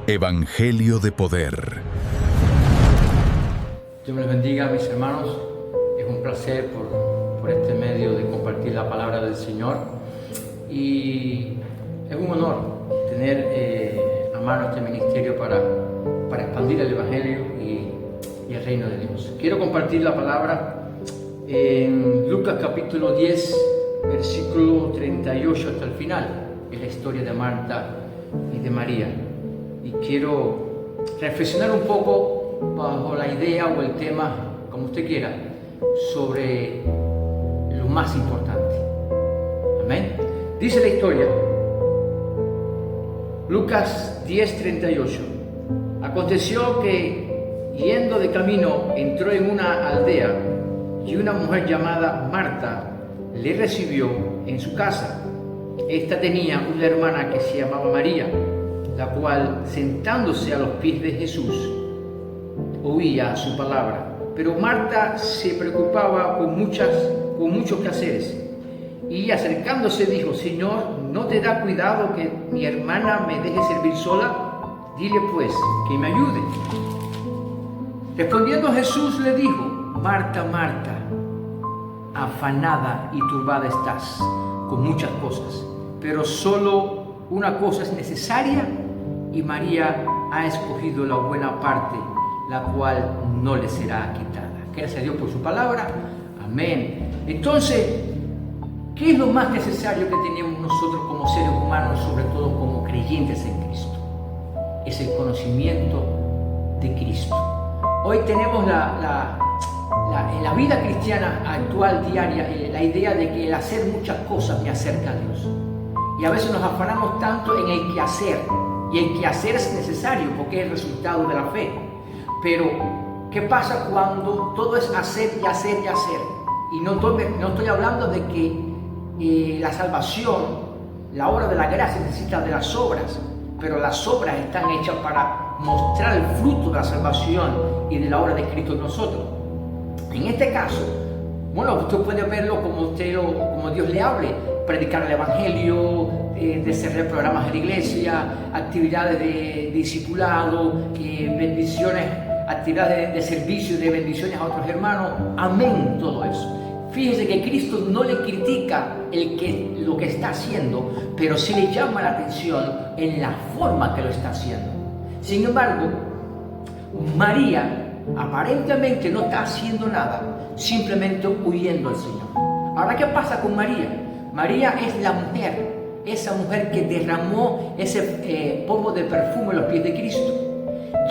Evangelio de poder. Dios me los bendiga, mis hermanos. Es un placer por este medio de compartir la palabra del Señor. Y es un honor tener a mano este ministerio para expandir el Evangelio y el reino de Dios. Quiero compartir la palabra en Lucas capítulo 10, versículo 38 hasta el final. Es la historia de Marta y de María. Y quiero reflexionar un poco bajo la idea o el tema, como usted quiera, sobre lo más importante. Amén. Dice la historia, Lucas 10:38. Aconteció que, yendo de camino, entró en una aldea y una mujer llamada Marta le recibió en su casa. Esta tenía una hermana que se llamaba María, la cual, sentándose a los pies de Jesús, oía su palabra. Pero Marta se preocupaba con muchos quehaceres. Y acercándose dijo: Señor, ¿no te da cuidado que mi hermana me deje servir sola? Dile pues que me ayude. Respondiendo Jesús le dijo: Marta, Marta, afanada y turbada estás con muchas cosas, pero solo una cosa es necesaria, y María ha escogido la buena parte, la cual no le será quitada. Gracias a Dios por su palabra. Amén. Entonces, ¿qué es lo más necesario que tenemos nosotros como seres humanos, sobre todo como creyentes en Cristo? Es el conocimiento de Cristo. Hoy tenemos en la vida cristiana actual, diaria, la idea de que el hacer muchas cosas me acerca a Dios. Y a veces nos afanamos tanto en el quehacer. Y el quehacer es necesario porque es el resultado de la fe. Pero, ¿qué pasa cuando todo es hacer y hacer y hacer? Y no estoy hablando de que la salvación, la obra de la gracia necesita de las obras, pero las obras están hechas para mostrar el fruto de la salvación y de la obra de Cristo en nosotros. En este caso, bueno, usted puede verlo como Dios le hable: predicar el Evangelio, desarrollar programas de la iglesia, actividades de discipulado, bendiciones, actividades de servicio y de bendiciones a otros hermanos. Amén, todo eso. Fíjese que Cristo no le critica lo que está haciendo, pero sí le llama la atención en la forma que lo está haciendo. Sin embargo, María aparentemente no está haciendo nada, simplemente huyendo al Señor. Ahora, ¿qué pasa con María? María es la mujer, esa mujer que derramó ese polvo de perfume a los pies de Cristo.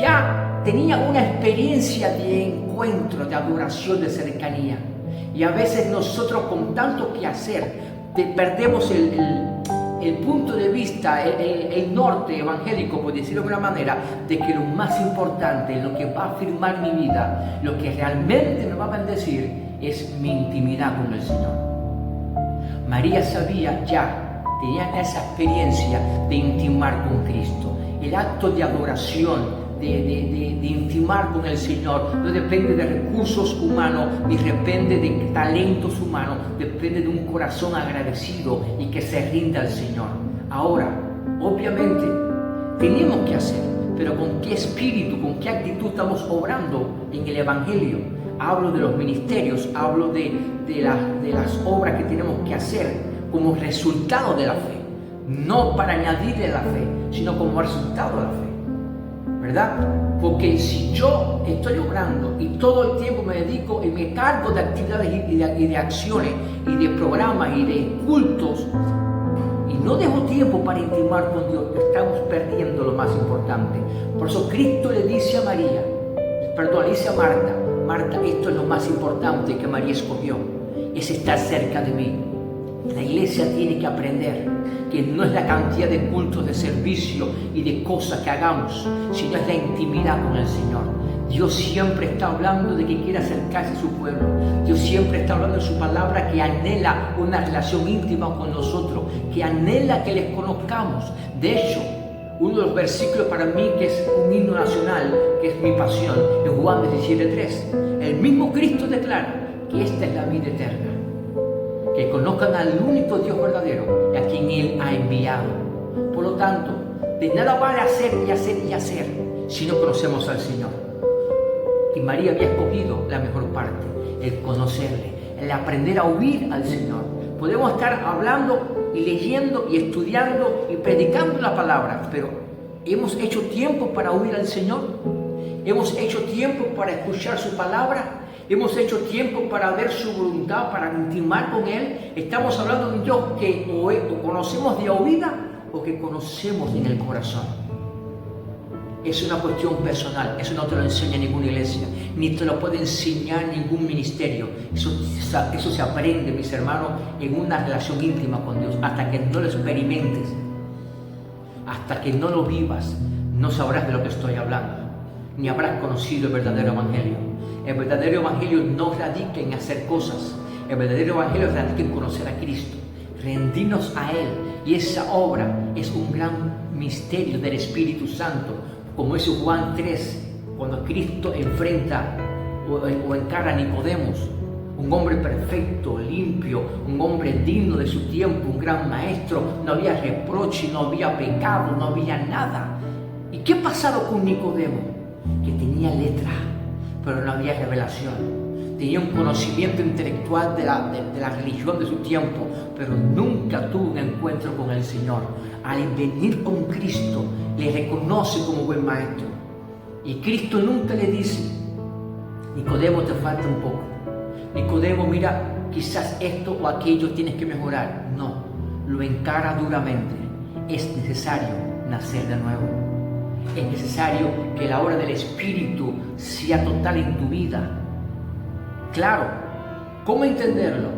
Ya tenía una experiencia de encuentro, de adoración, de cercanía. Y a veces nosotros, con tanto que hacer, perdemos el punto de vista, el norte evangélico, por decirlo de alguna manera, de que lo más importante, lo que va a afirmar mi vida, lo que realmente me va a bendecir, es mi intimidad con el Señor. María sabía ya, tenía esa experiencia de intimar con Cristo. El acto de adoración, de intimar con el Señor, no depende de recursos humanos, ni depende de talentos humanos, depende de un corazón agradecido y que se rinda al Señor. Ahora, obviamente, tenemos que hacer, pero ¿con qué espíritu, con qué actitud estamos obrando en el Evangelio? Hablo de los ministerios, hablo de las obras que tenemos que hacer como resultado de la fe, no para añadirle la fe, sino como resultado de la fe, ¿verdad? Porque si yo estoy obrando y todo el tiempo me dedico y me cargo de actividades y de acciones y de programas y de cultos, y no dejo tiempo para intimar con Dios, estamos perdiendo lo más importante. Por eso Cristo le dice a Marta: Marta, esto es lo más importante que María escogió, es estar cerca de mí. La iglesia tiene que aprender que no es la cantidad de cultos, de servicio y de cosas que hagamos, sino es la intimidad con el Señor. Dios siempre está hablando de que quiere acercarse a su pueblo. Dios siempre está hablando en su palabra que anhela una relación íntima con nosotros, que anhela que les conozcamos. De hecho, uno de los versículos para mí que es un himno nacional, que es mi pasión, es Juan 17:3. El mismo Cristo declara que esta es la vida eterna, que conozcan al único Dios verdadero y a quien Él ha enviado. Por lo tanto, de nada vale hacer y hacer y hacer si no conocemos al Señor. Y María había escogido la mejor parte, el conocerle, el aprender a oír al Señor. Podemos estar hablando y leyendo y estudiando y predicando la palabra, pero ¿hemos hecho tiempo para oír al Señor? ¿Hemos hecho tiempo para escuchar su palabra? ¿Hemos hecho tiempo para ver su voluntad, para intimar con Él? Estamos hablando de un Dios que o conocemos de oída o que conocemos en el corazón. Es una cuestión personal, eso no te lo enseña ninguna iglesia, ni te lo puede enseñar ningún ministerio. Eso se aprende, mis hermanos, en una relación íntima con Dios. Hasta que no lo experimentes, hasta que no lo vivas, no sabrás de lo que estoy hablando, ni habrás conocido el verdadero evangelio. El verdadero evangelio no radica en hacer cosas, el verdadero evangelio radica en conocer a Cristo, rendirnos a Él, y esa obra es un gran misterio del Espíritu Santo. Como dice Juan 3, cuando Cristo enfrenta o encara a Nicodemos, un hombre perfecto, limpio, un hombre digno de su tiempo, un gran maestro, no había reproche, no había pecado, no había nada. ¿Y qué ha pasado con Nicodemo? Que tenía letra, pero no había revelación. Tenía un conocimiento intelectual de la religión de su tiempo, pero nunca tuvo un encuentro con el Señor. Al venir con Cristo, le reconoce como buen maestro. Y Cristo nunca le dice: Nicodemo, te falta un poco. Nicodemo, mira, quizás esto o aquello tienes que mejorar. No, lo encara duramente. Es necesario nacer de nuevo. Es necesario que la obra del Espíritu sea total en tu vida. Claro, ¿cómo entenderlo?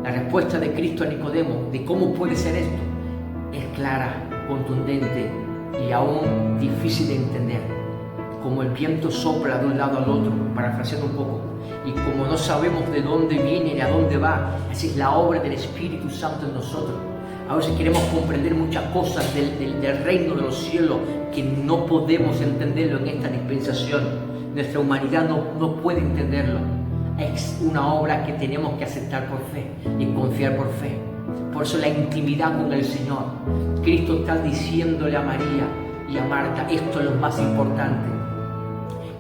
La respuesta de Cristo a Nicodemo de cómo puede ser esto es clara, contundente y aún difícil de entender. Como el viento sopla de un lado al otro, parafraseando un poco, y como no sabemos de dónde viene ni a dónde va, así es la obra del Espíritu Santo en nosotros. A veces queremos comprender muchas cosas del reino de los cielos que no podemos entenderlo en esta dispensación. Nuestra humanidad no puede entenderlo. Es una obra que tenemos que aceptar por fe y confiar por fe. Por eso la intimidad con el Señor. Cristo está diciéndole a María y a Marta, esto es lo más importante.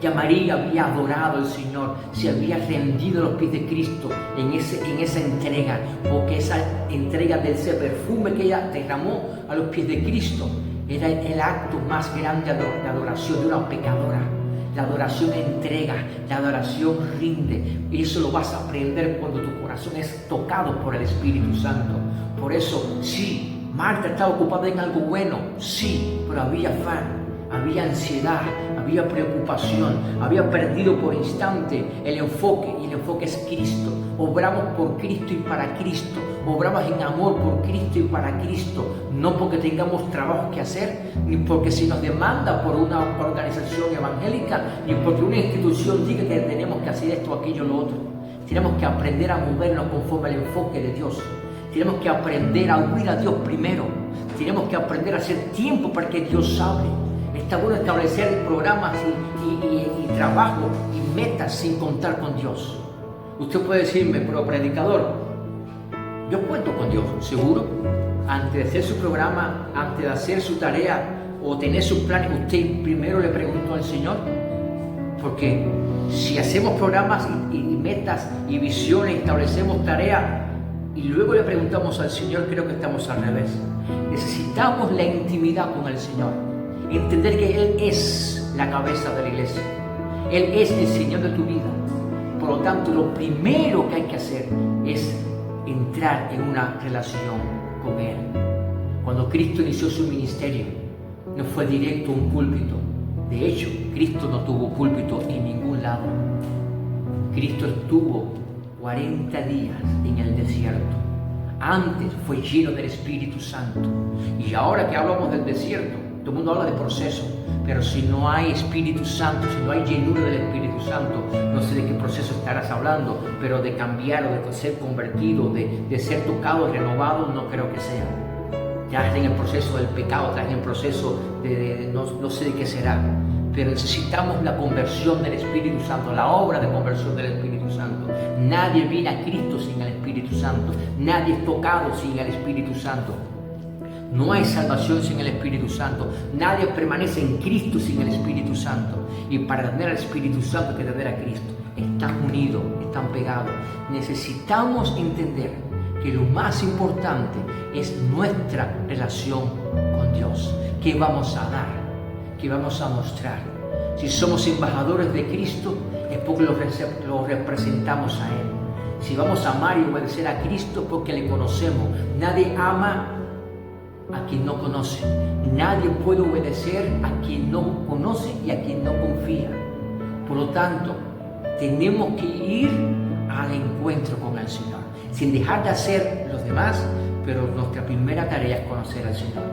Ya María había adorado al Señor, se había rendido a los pies de Cristo en esa entrega, porque esa entrega de ese perfume que ella derramó a los pies de Cristo era el acto más grande de adoración de una pecadora. La adoración entrega, la adoración rinde, y eso lo vas a aprender cuando tu corazón es tocado por el Espíritu Santo. Por eso, sí, Marta estaba ocupada en algo bueno, sí, pero había afán, había ansiedad, había preocupación, había perdido por instante el enfoque, y el enfoque es Cristo. Obramos por Cristo y para Cristo, obramos en amor por Cristo y para Cristo, no porque tengamos trabajo que hacer, ni porque se nos demanda por una organización evangélica, ni porque una institución diga que tenemos que hacer esto, aquello, lo otro. Tenemos que aprender a movernos conforme al enfoque de Dios. Tenemos que aprender a oír a Dios primero. Tenemos que aprender a hacer tiempo para que Dios hable. Está bueno establecer programas y trabajo y metas sin contar con Dios. Usted puede decirme, pero predicador, yo cuento con Dios, seguro. Antes de hacer su programa, antes de hacer su tarea o tener sus planes, usted primero le preguntó al Señor. Porque si hacemos programas y metas y visiones, establecemos tareas y luego le preguntamos al Señor, creo que estamos al revés. Necesitamos la intimidad con el Señor. Entender que Él es la cabeza de la iglesia. Él es el Señor de tu vida. Por lo tanto, lo primero que hay que hacer es entrar en una relación con Él. Cuando Cristo inició su ministerio, no fue directo a un púlpito. De hecho, Cristo no tuvo púlpito en ningún lado. Cristo estuvo 40 días en el desierto. Antes fue lleno del Espíritu Santo. Y ahora que hablamos del desierto, todo el mundo habla de proceso, pero si no hay Espíritu Santo, si no hay llenura del Espíritu Santo, no sé de qué proceso estarás hablando, pero de cambiar o de ser convertido, de ser tocado, renovado, no creo que sea. Ya está en el proceso del pecado, está en el proceso no sé de qué será, pero necesitamos la conversión del Espíritu Santo, la obra de conversión del Espíritu Santo. Nadie viene a Cristo sin el Espíritu Santo, nadie es tocado sin el Espíritu Santo. No hay salvación sin el Espíritu Santo. Nadie permanece en Cristo sin el Espíritu Santo. Y para tener al Espíritu Santo hay que tener a Cristo. Están unidos, están pegados. Necesitamos entender que lo más importante es nuestra relación con Dios. ¿Qué vamos a dar? ¿Qué vamos a mostrar? Si somos embajadores de Cristo, es porque lo representamos a Él. Si vamos a amar y obedecer a Cristo, porque le conocemos. Nadie ama a quien no conoce. Nadie puede obedecer a quien no conoce y a quien no confía. Por lo tanto, tenemos que ir al encuentro con el Señor, sin dejar de hacer los demás, pero nuestra primera tarea es conocer al Señor.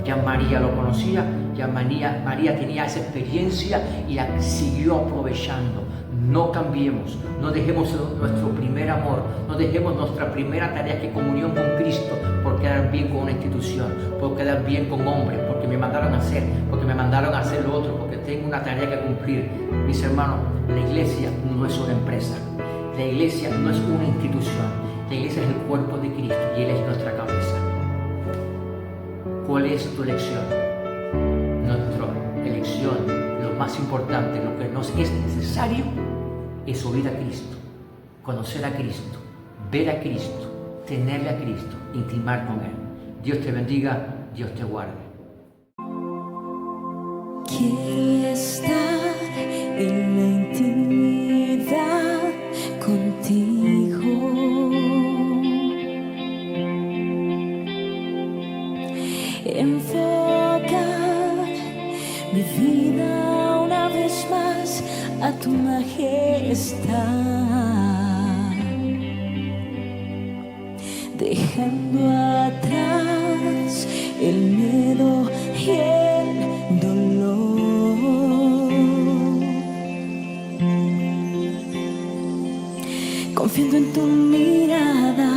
Ya María lo conocía, ya María tenía esa experiencia y la siguió aprovechando. No cambiemos, no dejemos nuestro primer amor, no dejemos nuestra primera tarea que es comunión con Cristo por quedar bien con una institución, por quedar bien con hombres, porque me mandaron a hacer, porque me mandaron a hacer lo otro, porque tengo una tarea que cumplir. Mis hermanos, la iglesia no es una empresa, la iglesia no es una institución, la iglesia es el cuerpo de Cristo y Él es nuestra cabeza. ¿Cuál es tu elección? Nuestra elección, lo más importante, lo que nos es necesario, es oír a Cristo, conocer a Cristo, ver a Cristo, tenerle a Cristo, intimar con Él. Dios te bendiga, Dios te guarde. Quiero estar en la intimidad contigo. Enfocar mi vida una vez más a tu majestad, dejando atrás el miedo y el dolor, confiando en tu mirada,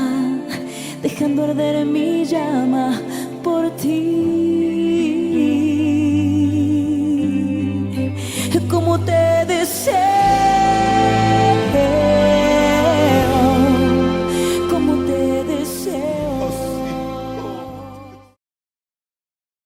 dejando arder mi llama por ti.